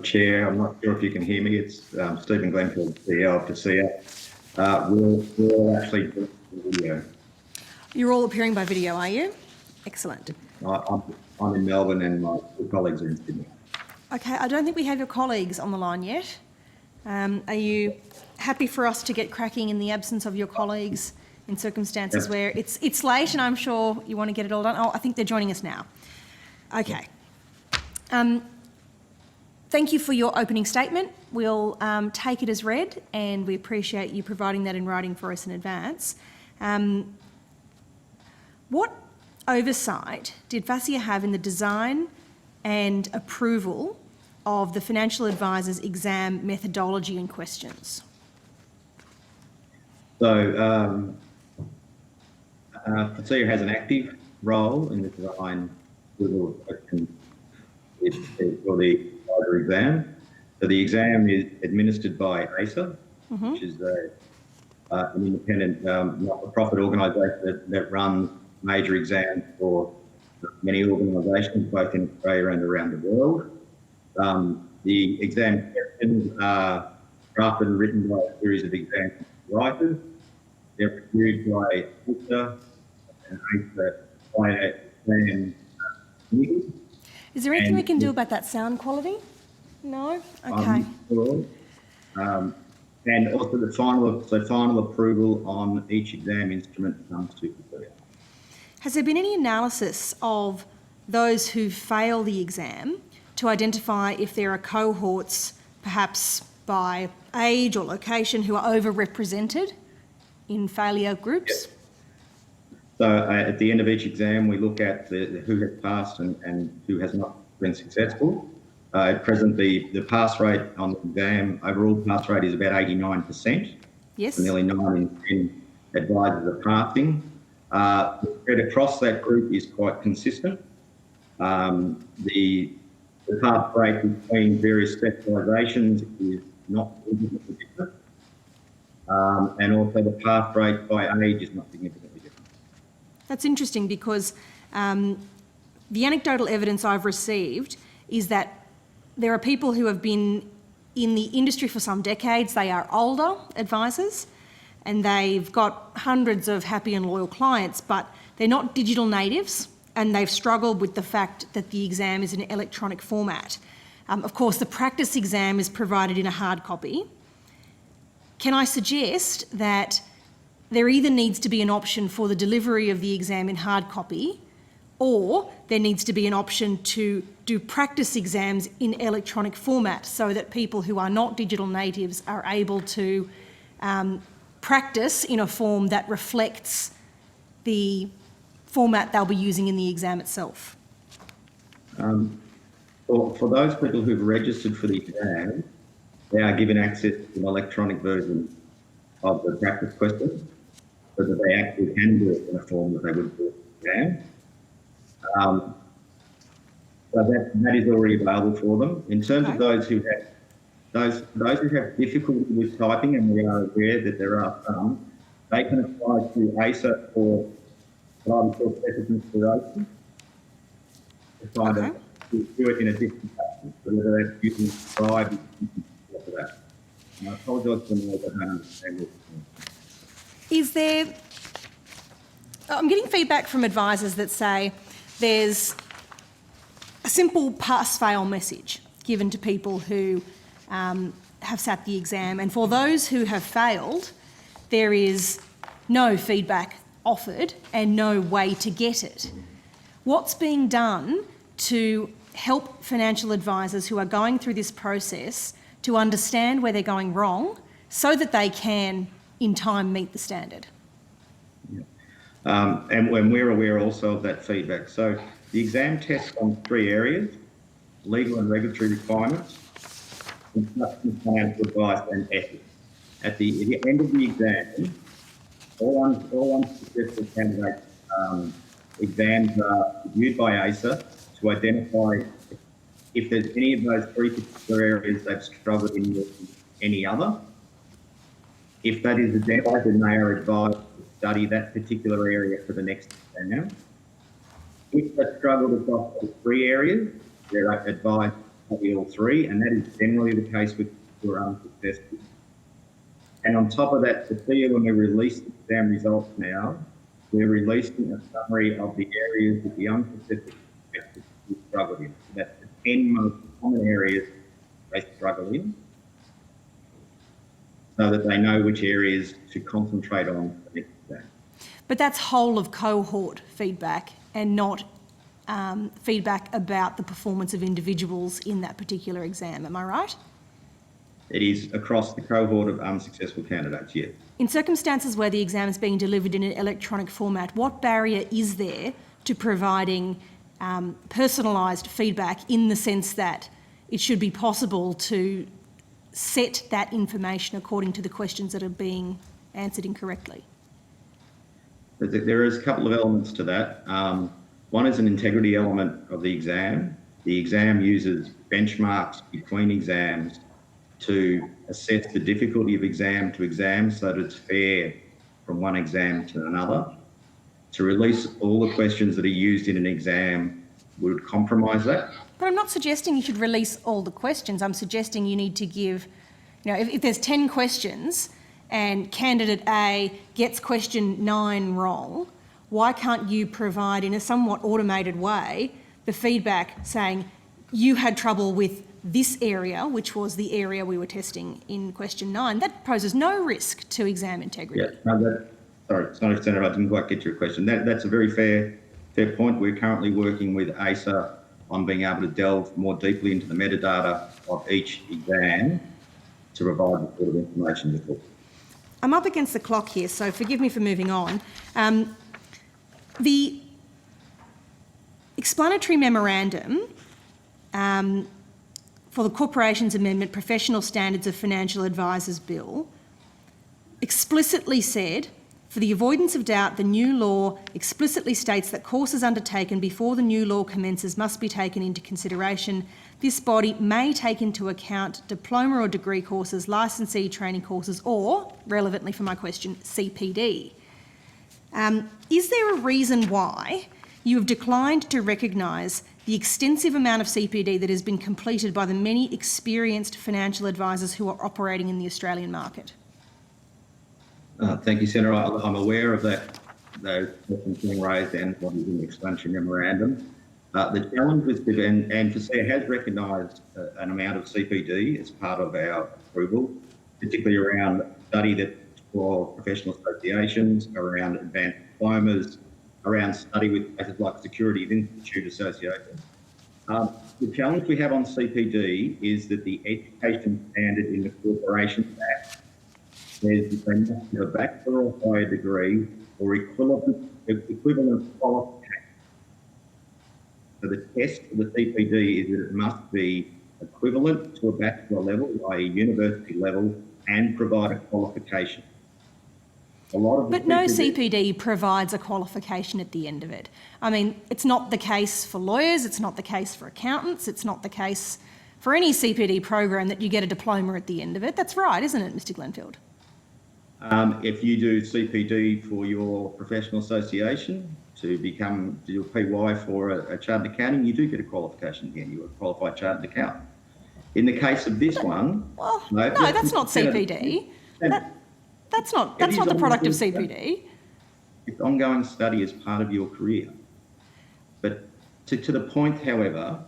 Chair. I'm not sure if you can hear me. It's Stephen Glenfield, CEO of FASEA. We'll actually do the video. You're all appearing by video, are you? Excellent. I'm in Melbourne and my two colleagues are in Sydney. Okay, I don't think we have your colleagues on the line yet. Are you happy for us to get cracking in the absence of your colleagues in circumstances where it's late and I'm sure you want to get it all done? Oh, I think they're joining us now. Okay. Thank you for your opening statement. We'll take it as read and we appreciate you providing that in writing for us in advance. What oversight did FASEA have in the design and approval of the financial advisor's exam methodology and questions? So, FASEA has an active role in the design approval of questions for the advisor exam. So the exam is administered by ASA, which is an independent not-for-profit organisation that runs major exams for many organisations, both in Australia and around the world. The exam questions are drafted and written by a series of exam writers. They're reviewed by ASA and ASA by an exam committee. Is there anything we can do about that sound quality? No? Okay. Sure. And also the final approval on each exam instrument comes to FASEA. Has there been any analysis of those who fail the exam to identify if there are cohorts, perhaps by age or location, who are overrepresented in failure groups? Yes. So at the end of each exam, we look at who has passed and who has not been successful. At present, the pass rate on the exam, overall pass rate is about 89%. Yes. So nearly 9 in 10 advisors are passing. The spread across that group is quite consistent. The pass rate between various specialisations is not significantly different. And also the pass rate by age is not significantly different. That's interesting because the anecdotal evidence I've received is that there are people who have been in the industry for some decades. They are older advisors and they've got hundreds of happy and loyal clients, but they're not digital natives and they've struggled with the fact that the exam is in an electronic format. Of course, the practice exam is provided in a hard copy. Can I suggest that there either needs to be an option for the delivery of the exam in hard copy, or there needs to be an option to do practice exams in electronic format so that people who are not digital natives are able to practice in a form that reflects the format they'll be using in the exam itself? For those people who've registered for the exam, they are given access to an electronic version of the practice questions so that they actually can do it in a form that they would do the exam. So that is already available for them. In terms of those who have difficulty with typing, and we are aware that there are some, they can apply to ASA for what I would call special consideration to try to do it in a different fashion, whether that's using Scribe for that. And I apologise for the noise, I don't understand this. Is there... I'm getting feedback from advisors that say there's a simple pass-fail message given to people who have sat the exam, and for those who have failed, there is no feedback offered and no way to get it. What's being done to help financial advisors who are going through this process to understand where they're going wrong so that they can, in time, meet the standard? And we're aware also of that feedback. So the exam tests on 3 areas: legal and regulatory requirements, construction, financial advice, and ethics. At the end of the exam, all unsuccessful candidates' exams are reviewed by ASA to identify if there's any of those 3 particular areas they've struggled in with any other. If that is identified, then they are advised to study that particular area for the next exam. If they've struggled across all 3 areas, they're advised to probably all three, and that is generally the case with who are unsuccessful. And on top of that, FASEA, when we release the exam results now, we're releasing a summary of the areas that the unsuccessful struggle in. So that's the 10 most common areas they struggle in, so that they know which areas to concentrate on for the next exam. But that's whole of cohort feedback and not feedback about the performance of individuals in that particular exam. Am I right? It is across the cohort of unsuccessful candidates, yes. In circumstances where the exam is being delivered in an electronic format, what barrier is there to providing personalised feedback in the sense that it should be possible to set that information according to the questions that are being answered incorrectly? There is a couple of elements to that. One is an integrity element of the exam. The exam uses benchmarks between exams to assess the difficulty of exam to exam so that it's fair from one exam to another. To release all the questions that are used in an exam would compromise that. But I'm not suggesting you should release all the questions. I'm suggesting you need to give, if there's 10 questions and candidate A gets question 9 wrong, why can't you provide in a somewhat automated way the feedback saying you had trouble with this area, which was the area we were testing in question 9? That poses no risk to exam integrity. Yeah, sorry, Senator, I didn't quite get your question. That's a very fair point. We're currently working with ASA on being able to delve more deeply into the metadata of each exam to provide the sort of information before. I'm up against the clock here, so forgive me for moving on. The explanatory memorandum for the Corporations Amendment Professional Standards of Financial Advisors Bill explicitly said, for the avoidance of doubt, the new law explicitly states that courses undertaken before the new law commences must be taken into consideration. This body may take into account diploma or degree courses, licensee training courses, or, relevantly for my question, CPD. Is there a reason why you have declined to recognise the extensive amount of CPD that has been completed by the many experienced financial advisors who are operating in the Australian market? Thank you, Senator. I'm aware of that, those questions being raised and what is in the explanatory memorandum. The challenge with and FASEA has recognised an amount of CPD as part of our approval, particularly around study that for professional associations, around advanced diplomas, around study with places like Securities Institute Association. The challenge we have on CPD is that the education standard in the Corporations Act says that they must have a bachelor or higher degree or equivalent qualification. So the test for the CPD is that it must be equivalent to a bachelor level, i.e. university level, and provide a qualification. But no CPD provides a qualification at the end of it. I mean, it's not the case for lawyers, it's not the case for accountants, it's not the case for any CPD program that you get a diploma at the end of it. That's right, isn't it, Mr. Glenfield? If you do CPD for your professional association to become your PY for a chartered accounting, you do get a qualification again. You're a qualified chartered accountant. In the case of this one, well, no, that's not CPD. That's not the product of CPD. It's ongoing study as part of your career. But to the point, however,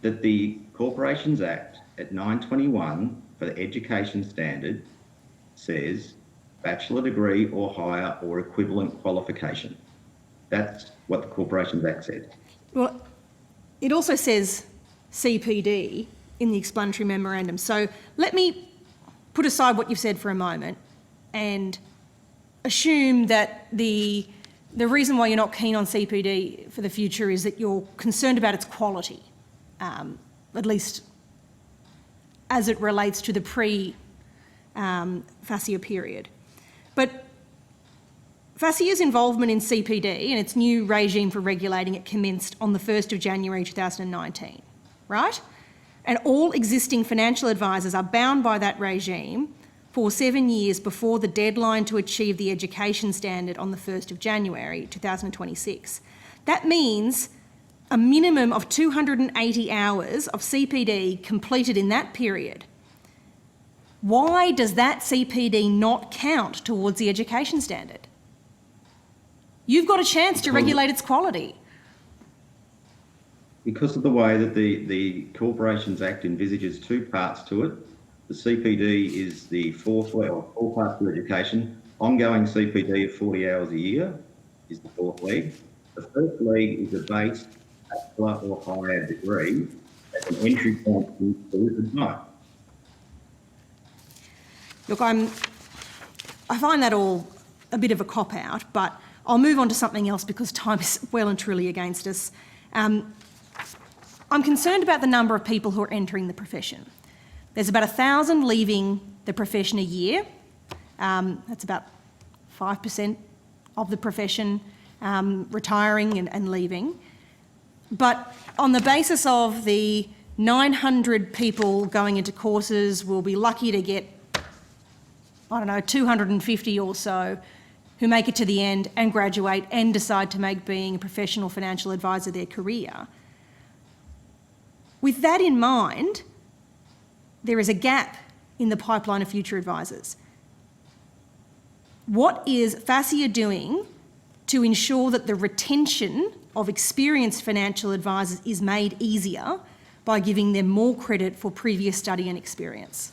that the Corporations Act at 921 for the education standard says bachelor degree or higher or equivalent qualification. That's what the Corporations Act says. Well, it also says CPD in the explanatory memorandum. So let me put aside what you've said for a moment and assume that the reason why you're not keen on CPD for the future is that you're concerned about its quality, at least as it relates to the pre-FASEA period. But FASEA's involvement in CPD and its new regime for regulating it commenced on the 1st of January 2019, right? And all existing financial advisors are bound by that regime for 7 years before the deadline to achieve the education standard on the 1st of January 2026. That means a minimum of 280 hours of CPD completed in that period, why does that CPD not count towards the education standard? You've got a chance to regulate its quality. Because of the way that the Corporations Act envisages two parts to it, the CPD is the four parts of education. Ongoing CPD of 40 hours a year is the fourth leg. The first leg is a base bachelor or higher degree as an entry point into advice. Look, I find that all a bit of a cop-out, but I'll move on to something else because time is well and truly against us. I'm concerned about the number of people who are entering the profession. There's about 1,000 leaving the profession a year. That's about 5% of the profession retiring and leaving. But on the basis of the 900 people going into courses, we'll be lucky to get, 250 or so who make it to the end and graduate and decide to make being a professional financial advisor their career. With that in mind, there is a gap in the pipeline of future advisors. What is FASEA doing to ensure that the retention of experienced financial advisors is made easier by giving them more credit for previous study and experience?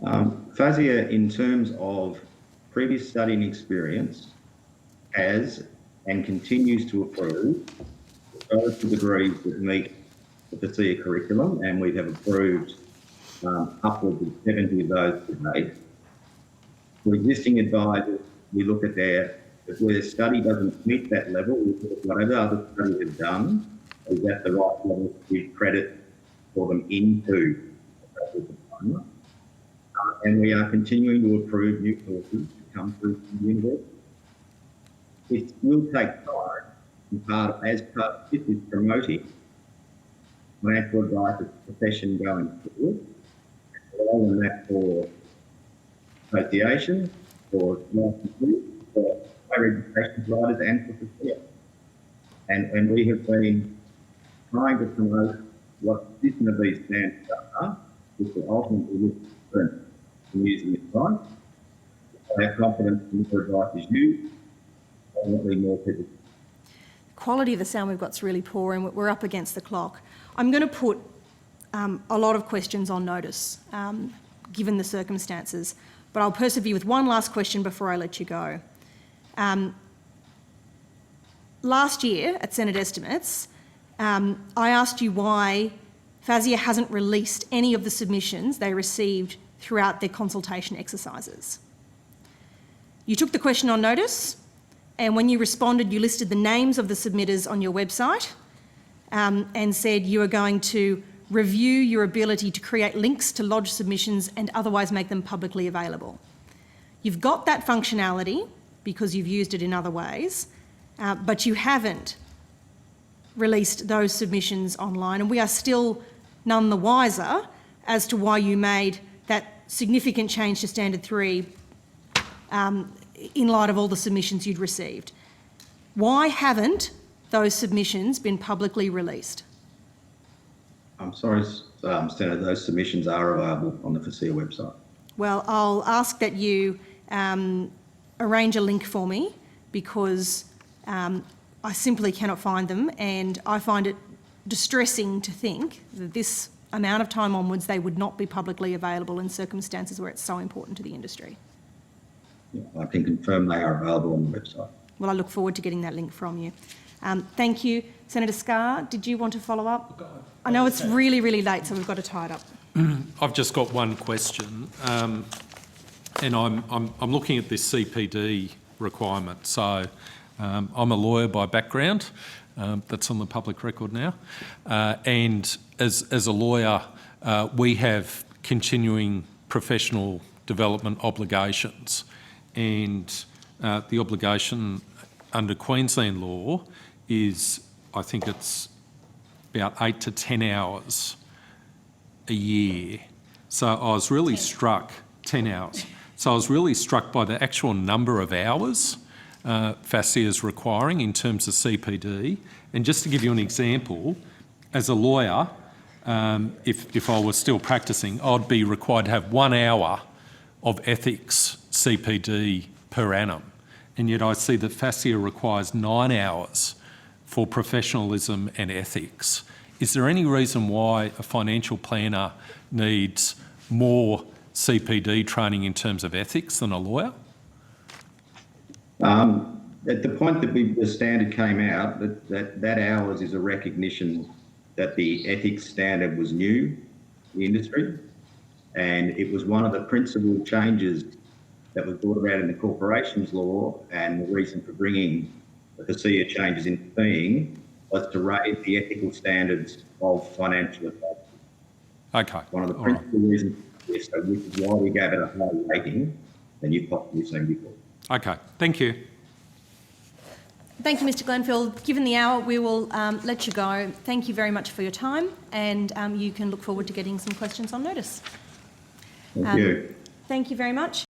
FASEA, in terms of previous study and experience, has and continues to approve those degrees that meet the FASEA curriculum, and we have approved upwards of 70 of those to date. For existing advisors, we look at where their study doesn't meet that level, we look at whatever other study they've done, is at the right level to give credit for them into the diploma. And we are continuing to approve new courses to come through from the university. It will take time, as part of this is promoting financial advisor profession going forward, along with that for associations, for licenses, for higher education providers and for FASEA. And we have been trying to promote what the system of these standards are, which will ultimately look different from using advice. I have confidence in the advice is used, ultimately more people. The quality of the sound we've got is really poor and we're up against the clock. I'm going to put a lot of questions on notice, given the circumstances, but I'll persevere with one last question before I let you go. Last year at Senate Estimates, I asked you why FASEA hasn't released any of the submissions they received throughout their consultation exercises. You took the question on notice, and when you responded, you listed the names of the submitters on your website and said you are going to review your ability to create links to lodge submissions and otherwise make them publicly available. You've got that functionality because you've used it in other ways, but you haven't released those submissions online, and we are still none the wiser as to why you made that significant change to Standard 3 in light of all the submissions you'd received. Why haven't those submissions been publicly released? I'm sorry, Senator, those submissions are available on the FASEA website. Well, I'll ask that you arrange a link for me because I simply cannot find them, and I find it distressing to think that this amount of time onwards they would not be publicly available in circumstances where it's so important to the industry. Yeah, I can confirm they are available on the website. Well, I look forward to getting that link from you. Thank you. Senator Scarr, did you want to follow up? I know it's really, really late, so we've got to tie it up. I've just got one question, and I'm looking at this CPD requirement. So I'm a lawyer by background. That's on the public record now. And as a lawyer, we have continuing professional development obligations, and the obligation under Queensland law is, I think it's about 8 to 10 hours a year. So I was really struck, 10 hours. So I was really struck by the actual number of hours FASEA is requiring in terms of CPD. And just to give you an example, as a lawyer, if I was still practicing, I'd be required to have 1 hour of ethics CPD per annum. And yet I see that FASEA requires 9 hours for professionalism and ethics. Is there any reason why a financial planner needs more CPD training in terms of ethics than a lawyer? At the point that the standard came out, that hours is a recognition that the ethics standard was new in the industry, and it was one of the principal changes that was brought about in the corporations law, and the reason for bringing the FASEA changes into being was to raise the ethical standards of financial advice. Okay. One of the principal reasons for this, so which is why we gave it a higher rating than you've possibly seen before. Okay, thank you. Thank you, Mr Glenfield. Given the hour, we will let you go. Thank you very much for your time, and you can look forward to getting some questions on notice. Thank you. Thank you very much.